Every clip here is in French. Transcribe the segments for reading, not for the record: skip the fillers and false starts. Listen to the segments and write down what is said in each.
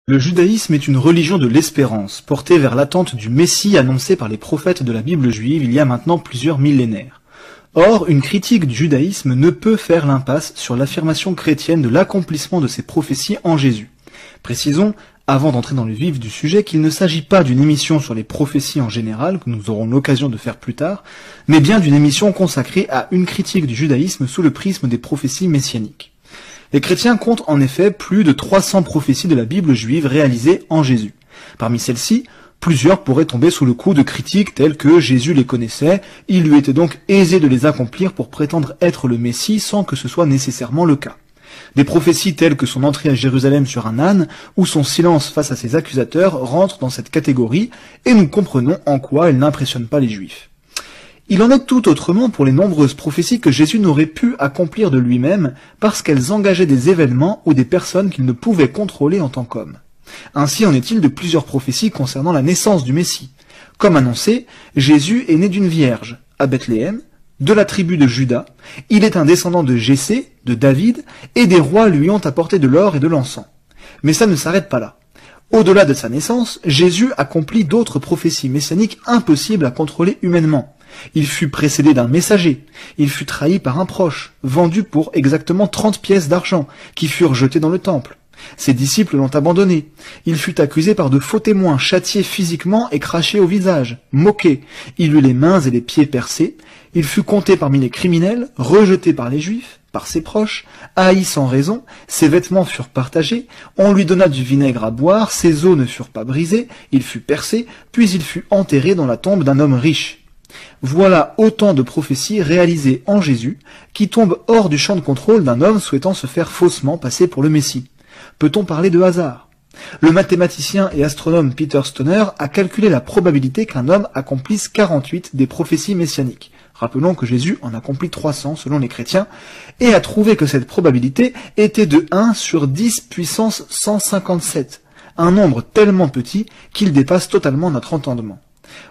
Le judaïsme est une religion de l'espérance, portée vers l'attente du Messie annoncé par les prophètes de la Bible juive il y a maintenant plusieurs millénaires. Or, une critique du judaïsme ne peut faire l'impasse sur l'affirmation chrétienne de l'accomplissement de ces prophéties en Jésus. Précisons, avant d'entrer dans le vif du sujet, qu'il ne s'agit pas d'une émission sur les prophéties en général, que nous aurons l'occasion de faire plus tard, mais bien d'une émission consacrée à une critique du judaïsme sous le prisme des prophéties messianiques. Les chrétiens comptent en effet plus de 300 prophéties de la Bible juive réalisées en Jésus. Parmi celles-ci, plusieurs pourraient tomber sous le coup de critiques telles que Jésus les connaissait, il lui était donc aisé de les accomplir pour prétendre être le Messie sans que ce soit nécessairement le cas. Des prophéties telles que son entrée à Jérusalem sur un âne ou son silence face à ses accusateurs rentrent dans cette catégorie et nous comprenons en quoi elles n'impressionnent pas les Juifs. Il en est tout autrement pour les nombreuses prophéties que Jésus n'aurait pu accomplir de lui-même parce qu'elles engageaient des événements ou des personnes qu'il ne pouvait contrôler en tant qu'homme. Ainsi en est-il de plusieurs prophéties concernant la naissance du Messie. Comme annoncé, Jésus est né d'une vierge, à Bethléem, de la tribu de Juda, il est un descendant de Jessé, de David, et des rois lui ont apporté de l'or et de l'encens. Mais ça ne s'arrête pas là. Au-delà de sa naissance, Jésus accomplit d'autres prophéties messianiques impossibles à contrôler humainement. Il fut précédé d'un messager, il fut trahi par un proche, vendu pour exactement 30 pièces d'argent, qui furent jetées dans le temple. Ses disciples l'ont abandonné. Il fut accusé par de faux témoins, châtié physiquement et craché au visage, moqué. Il eut les mains et les pieds percés. Il fut compté parmi les criminels, rejeté par les Juifs, par ses proches, haï sans raison, ses vêtements furent partagés, on lui donna du vinaigre à boire, ses os ne furent pas brisés, il fut percé, puis il fut enterré dans la tombe d'un homme riche. Voilà autant de prophéties réalisées en Jésus, qui tombent hors du champ de contrôle d'un homme souhaitant se faire faussement passer pour le Messie. Peut-on parler de hasard? Le mathématicien et astronome Peter Stoner a calculé la probabilité qu'un homme accomplisse 48 des prophéties messianiques. Rappelons que Jésus en accomplit 300 selon les chrétiens, et a trouvé que cette probabilité était de 1 sur 10 puissance 157, un nombre tellement petit qu'il dépasse totalement notre entendement.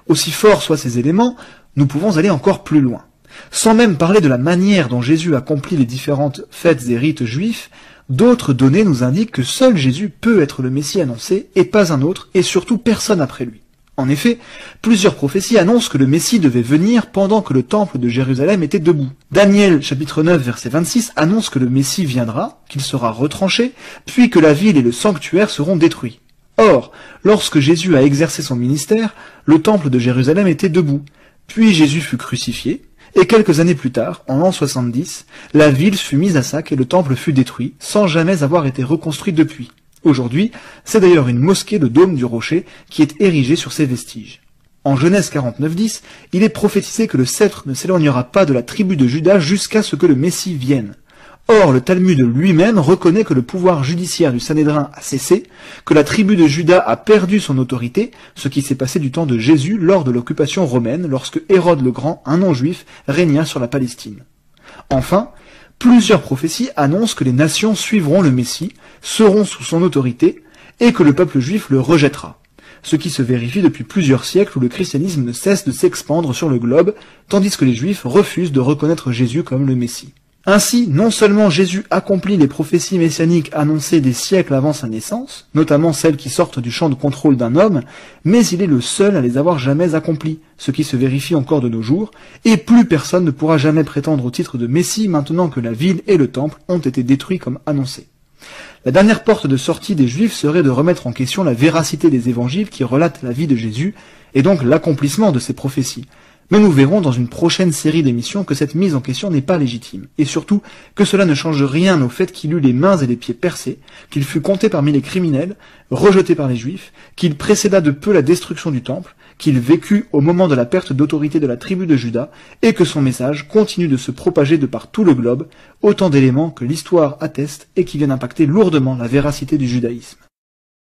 Aussi forts soient ces éléments, nous pouvons aller encore plus loin. Sans même parler de la manière dont Jésus accomplit les différentes fêtes et rites juifs, d'autres données nous indiquent que seul Jésus peut être le Messie annoncé, et pas un autre, et surtout personne après lui. En effet, plusieurs prophéties annoncent que le Messie devait venir pendant que le temple de Jérusalem était debout. Daniel, chapitre 9, verset 26, annonce que le Messie viendra, qu'il sera retranché, puis que la ville et le sanctuaire seront détruits. Or, lorsque Jésus a exercé son ministère, le temple de Jérusalem était debout, puis Jésus fut crucifié, et quelques années plus tard, en l'an 70, la ville fut mise à sac et le temple fut détruit, sans jamais avoir été reconstruit depuis. Aujourd'hui, c'est d'ailleurs une mosquée, le dôme du rocher, qui est érigée sur ces vestiges. En Genèse 49:10, il est prophétisé que le sceptre ne s'éloignera pas de la tribu de Juda jusqu'à ce que le Messie vienne. Or, le Talmud lui-même reconnaît que le pouvoir judiciaire du Sanhédrin a cessé, que la tribu de Juda a perdu son autorité, ce qui s'est passé du temps de Jésus lors de l'occupation romaine, lorsque Hérode le Grand, un non-juif, régna sur la Palestine. Enfin, plusieurs prophéties annoncent que les nations suivront le Messie, seront sous son autorité, et que le peuple juif le rejettera. Ce qui se vérifie depuis plusieurs siècles où le christianisme ne cesse de s'expandre sur le globe, tandis que les juifs refusent de reconnaître Jésus comme le Messie. Ainsi, non seulement Jésus accomplit les prophéties messianiques annoncées des siècles avant sa naissance, notamment celles qui sortent du champ de contrôle d'un homme, mais il est le seul à les avoir jamais accomplies, ce qui se vérifie encore de nos jours, et plus personne ne pourra jamais prétendre au titre de Messie maintenant que la ville et le temple ont été détruits comme annoncé. La dernière porte de sortie des Juifs serait de remettre en question la véracité des évangiles qui relatent la vie de Jésus, et donc l'accomplissement de ces prophéties. Mais nous verrons dans une prochaine série d'émissions que cette mise en question n'est pas légitime, et surtout que cela ne change rien au fait qu'il eut les mains et les pieds percés, qu'il fut compté parmi les criminels, rejeté par les Juifs, qu'il précéda de peu la destruction du temple, qu'il vécut au moment de la perte d'autorité de la tribu de Juda, et que son message continue de se propager de par tout le globe, autant d'éléments que l'histoire atteste et qui viennent impacter lourdement la véracité du judaïsme.